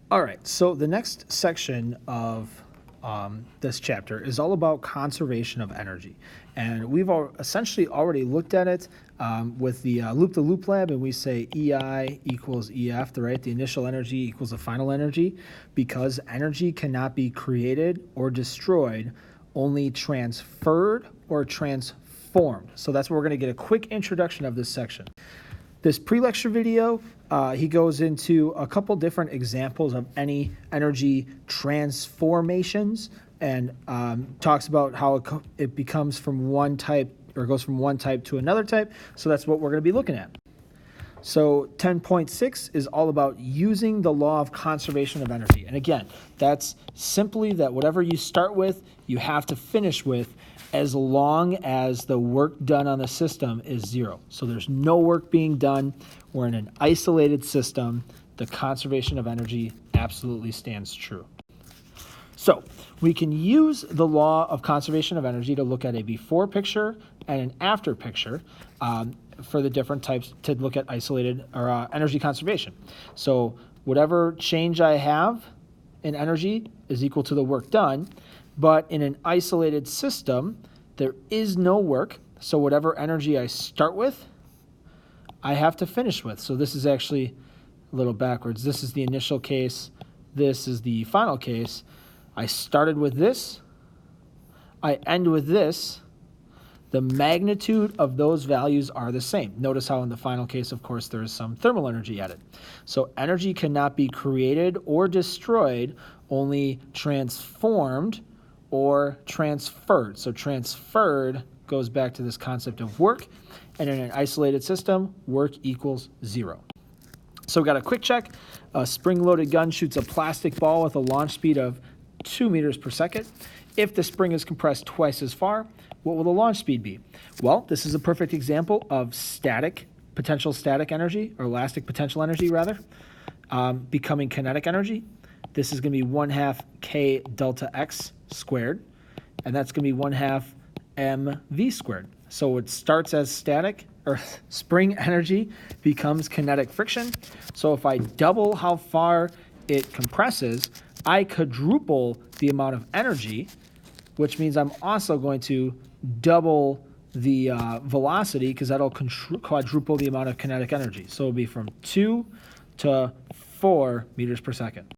All right, so the next section of this chapter is all about conservation of energy. And we've essentially already looked at it with the loop-the-loop lab, and we say EI equals EF, right? The initial energy equals the final energy, because energy cannot be created or destroyed, only transferred or transformed. So that's where we're going to get a quick introduction of this section. This pre-lecture video, he goes into a couple different examples of any energy transformations and talks about how it becomes from one type or goes from one type to another type. So that's what we're going to be looking at. So 10.6 is all about using the law of conservation of energy. And again, that's simply that whatever you start with, you have to finish with, as long as the work done on the system is zero. So there's no work being done. We're in an isolated system. The conservation of energy absolutely stands true. So we can use the law of conservation of energy to look at a before picture and an after picture for the different types to look at isolated or energy conservation. So whatever change I have in energy is equal to the work done. But in an isolated system, there is no work. So whatever energy I start with, I have to finish with. So this is actually a little backwards. This is the initial case. This is the final case. I started with this. I end with this. The magnitude of those values are the same. Notice how in the final case, of course, there is some thermal energy added. So energy cannot be created or destroyed, only transformed or transferred. So transferred goes back to this concept of work, and in an isolated system, work equals zero. So we got a quick check. A spring-loaded gun shoots a plastic ball with a launch speed of 2 meters per second. If the spring is compressed twice as far, what will the launch speed be? Well, this is a perfect example of potential static energy, or elastic potential energy rather, becoming kinetic energy. This is going to be 1/2 k delta x squared, and that's going to be 1/2 mv squared. So it starts as static, or spring energy becomes kinetic friction. So if I double how far it compresses, I quadruple the amount of energy, which means I'm also going to double the velocity, because that'll quadruple the amount of kinetic energy. So it'll be from 2 to 4 meters per second.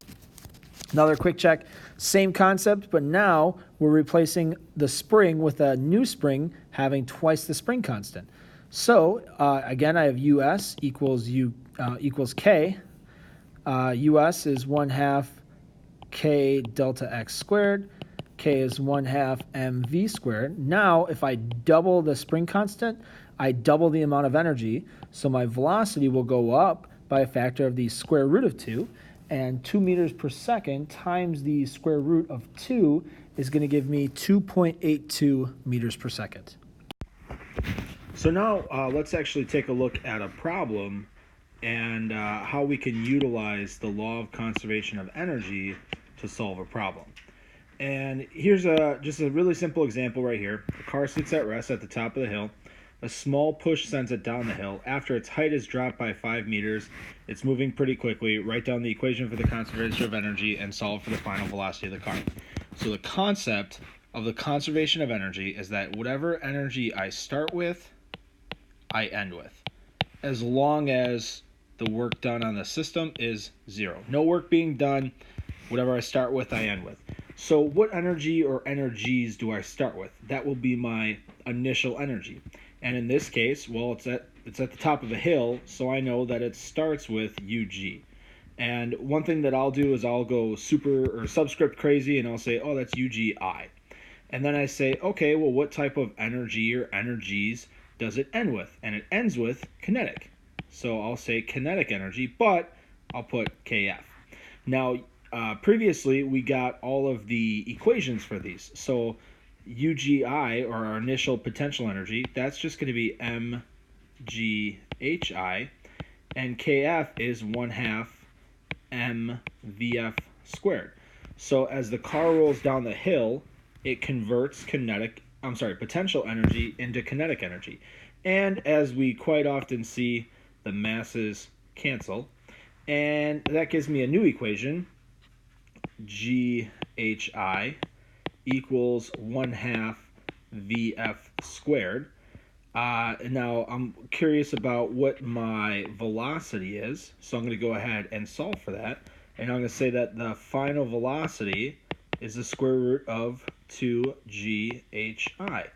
Another quick check, same concept, but now we're replacing the spring with a new spring having twice the spring constant. So again, I have US equals K. US is 1/2 k delta x squared. K is 1/2 mv squared. Now, if I double the spring constant, I double the amount of energy. So my velocity will go up by a factor of the square root of 2. And 2 meters per second times the square root of 2 is going to give me 2.82 meters per second. So now let's actually take a look at a problem and how we can utilize the law of conservation of energy to solve a problem. And here's just a really simple example right here. The car sits at rest at the top of the hill. A small push sends it down the hill. After its height is dropped by 5 meters, it's moving pretty quickly. Write down the equation for the conservation of energy and solve for the final velocity of the car. So the concept of the conservation of energy is that whatever energy I start with, I end with, as long as the work done on the system is zero. No work being done. Whatever I start with, I end with. So what energy or energies do I start with? That will be my initial energy. And in this case, well, it's at the top of a hill, so I know that it starts with UG. And one thing that I'll do is I'll go subscript crazy, and I'll say, oh, that's UGI. And then I say, okay, well, what type of energy or energies does it end with? And it ends with kinetic. So I'll say kinetic energy, but I'll put KF. Now, previously, we got all of the equations for these. So UGI, or our initial potential energy, that's just going to be mghi, and KF is 1/2 mvf squared. So as the car rolls down the hill, it converts potential energy into kinetic energy. And as we quite often see, the masses cancel. And that gives me a new equation, GHI equals 1/2 VF squared. Now I'm curious about what my velocity is, so I'm going to go ahead and solve for that. And I'm going to say that the final velocity is the square root of 2GHI.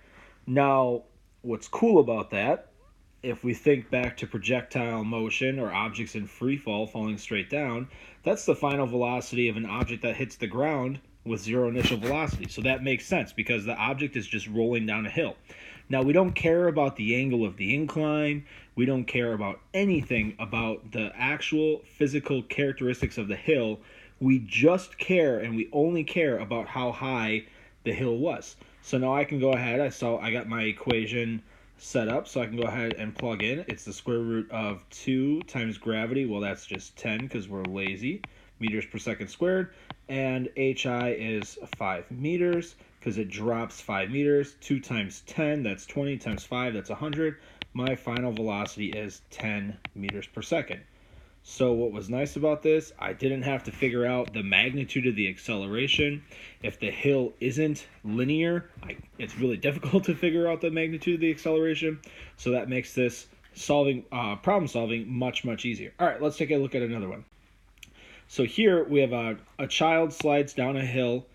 Now, what's cool about that, if we think back to projectile motion or objects in free fall falling straight down, that's the final velocity of an object that hits the ground with zero initial velocity. So that makes sense because the object is just rolling down a hill. Now, we don't care about the angle of the incline. We don't care about anything about the actual physical characteristics of the hill. We just care, and we only care about how high the hill was. So now I can go ahead. I got my equation set up, so I can go ahead and plug in. It's the square root of 2 times gravity. Well, that's just 10 because we're lazy. Meters per second squared. And HI is 5 meters because it drops 5 meters. 2 times 10, that's 20, times 5, that's 100. My final velocity is 10 meters per second. So what was nice about this, I didn't have to figure out the magnitude of the acceleration. If the hill isn't linear, it's really difficult to figure out the magnitude of the acceleration. So that makes this problem solving much easier. All right, let's take a look at another one. So here we have a child slides down a hill,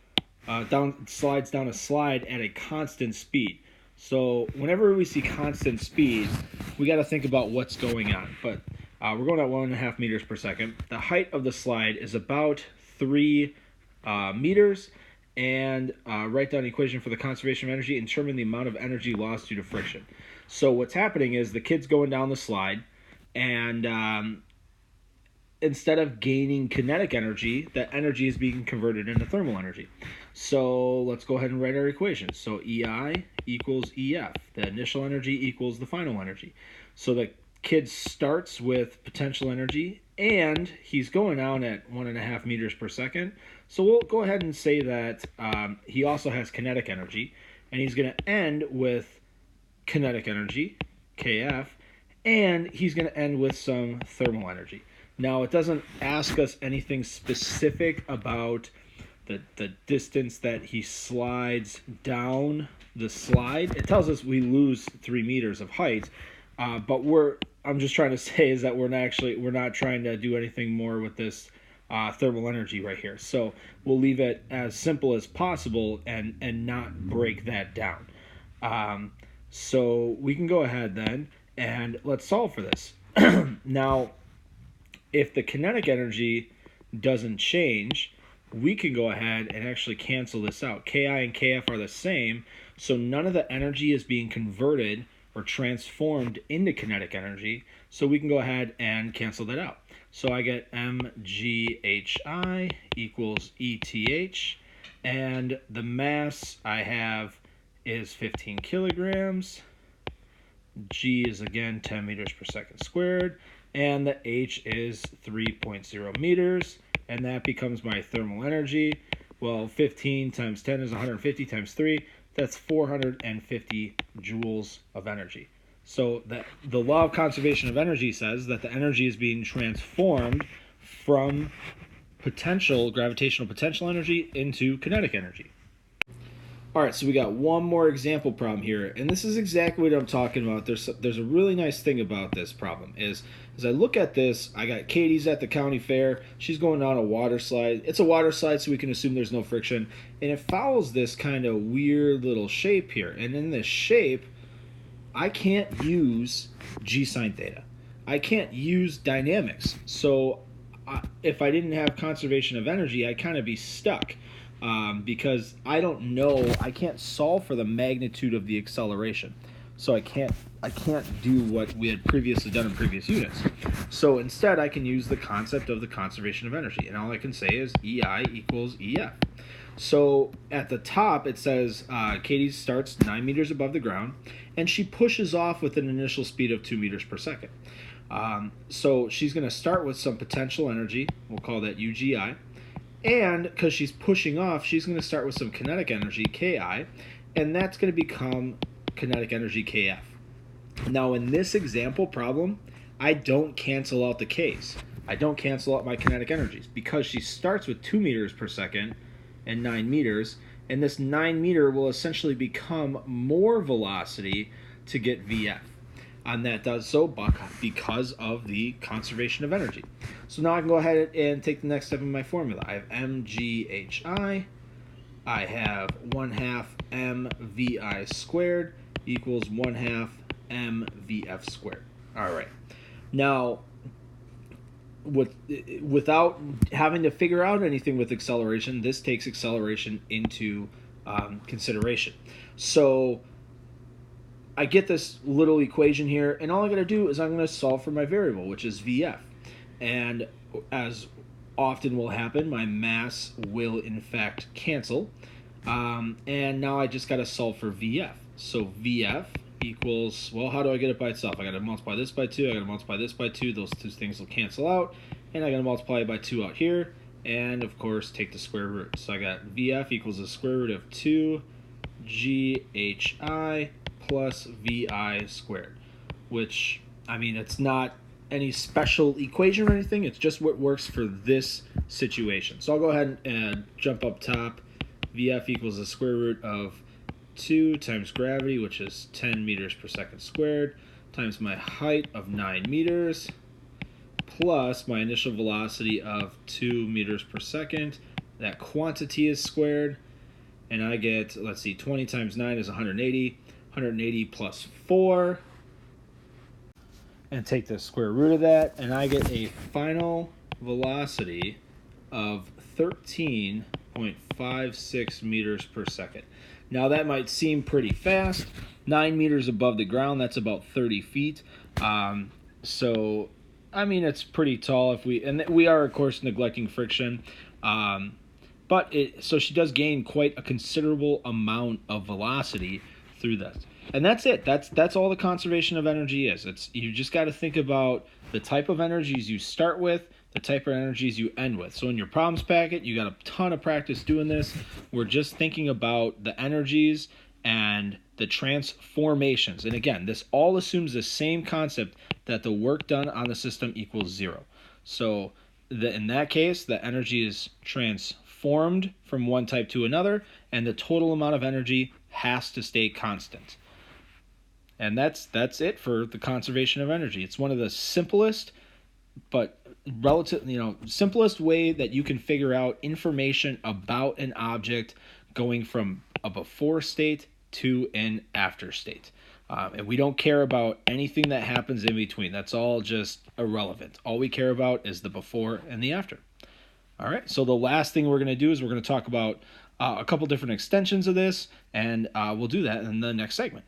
slides down a slide at a constant speed. So whenever we see constant speed, we got to think about what's going on. But we're going at 1.5 meters per second. The height of the slide is about 3 meters. And write down the equation for the conservation of energy and determine the amount of energy lost due to friction. So what's happening is the kid's going down the slide, and instead of gaining kinetic energy, that energy is being converted into thermal energy. So let's go ahead and write our equation. So EI equals EF. The initial energy equals the final energy. So the kid starts with potential energy, and he's going down at 1.5 meters per second. So we'll go ahead and say that he also has kinetic energy, and he's going to end with kinetic energy, KF, and he's going to end with some thermal energy. Now, it doesn't ask us anything specific about the distance that he slides down the slide. It tells us we lose 3 meters of height, but I'm just trying to say is that we're not trying to do anything more with this thermal energy right here. So we'll leave it as simple as possible and not break that down. So we can go ahead then and let's solve for this. Now, if the kinetic energy doesn't change, we can go ahead and actually cancel this out. Ki and Kf are the same, so none of the energy is being converted or transformed into kinetic energy, so we can go ahead and cancel that out. So I get mghi equals ETH, and the mass I have is 15 kilograms. G is again 10 meters per second squared, and the H is 3.0 meters, and that becomes my thermal energy. Well, 15 times 10 is 150 times 3. That's 450 joules of energy. So the law of conservation of energy says that the energy is being transformed from gravitational potential energy into kinetic energy. All right, so we got one more example problem here, and this is exactly what I'm talking about. There's a really nice thing about this problem is, as I look at this, I got Katie's at the county fair. She's going down a water slide. It's a water slide, so we can assume there's no friction, and it follows this kind of weird little shape here. And in this shape, I can't use G sine theta. I can't use dynamics. So if I didn't have conservation of energy, I'd kind of be stuck. Because I can't solve for the magnitude of the acceleration. So I can't do what we had previously done in previous units. So instead I can use the concept of the conservation of energy, and all I can say is EI equals EF. So at the top it says Katie starts 9 meters above the ground, and she pushes off with an initial speed of 2 meters per second. So she's going to start with some potential energy. We'll call that UGI. And because she's pushing off, she's going to start with some kinetic energy, Ki, and that's going to become kinetic energy, Kf. Now, in this example problem, I don't cancel out the k's. I don't cancel out my kinetic energies because she starts with 2 meters per second and 9 meters, and this 9 meter will essentially become more velocity to get VF. And that does so because of the conservation of energy. So now I can go ahead and take the next step in my formula. I have mghi. I have 1/2 mvi squared equals 1/2 mvf squared. All right. Now, without having to figure out anything with acceleration, this takes acceleration into consideration. So I get this little equation here, and all I got to do is I'm going to solve for my variable, which is VF. And as often will happen, my mass will in fact cancel. And now I just got to solve for VF. So VF equals, well, how do I get it by itself? I got to multiply this by 2, I got to multiply this by 2, those two things will cancel out, and I got to multiply it by 2 out here, and of course take the square root. So I got VF equals the square root of 2ghi plus VI squared, which, I mean, it's not any special equation or anything, it's just what works for this situation. So I'll go ahead and jump up top. VF equals the square root of 2 times gravity, which is 10 meters per second squared, times my height of 9 meters, plus my initial velocity of 2 meters per second. That quantity is squared, and I get, let's see, 20 times 9 is 180. 180 plus 4. And take the square root of that, and I get a final velocity of 13.56 meters per second. Now that might seem pretty fast. 9 meters above the ground, that's about 30 feet. So, I mean, it's pretty tall if we are, of course, neglecting friction. So she does gain quite a considerable amount of velocity through this. And that's it. That's all the conservation of energy is. You just got to think about the type of energies you start with, the type of energies you end with. So in your problems packet, you got a ton of practice doing this. We're just thinking about the energies and the transformations. And again, this all assumes the same concept that the work done on the system equals 0. So in that case, the energy is transformed from one type to another, and the total amount of energy has to stay constant. And that's it for the conservation of energy. It's one of the simplest but simplest way that you can figure out information about an object going from a before state to an after state. And we don't care about anything that happens in between. That's all just irrelevant. All we care about is the before and the after. All right, so the last thing we're going to do is we're going to talk about a couple different extensions of this, and we'll do that in the next segment.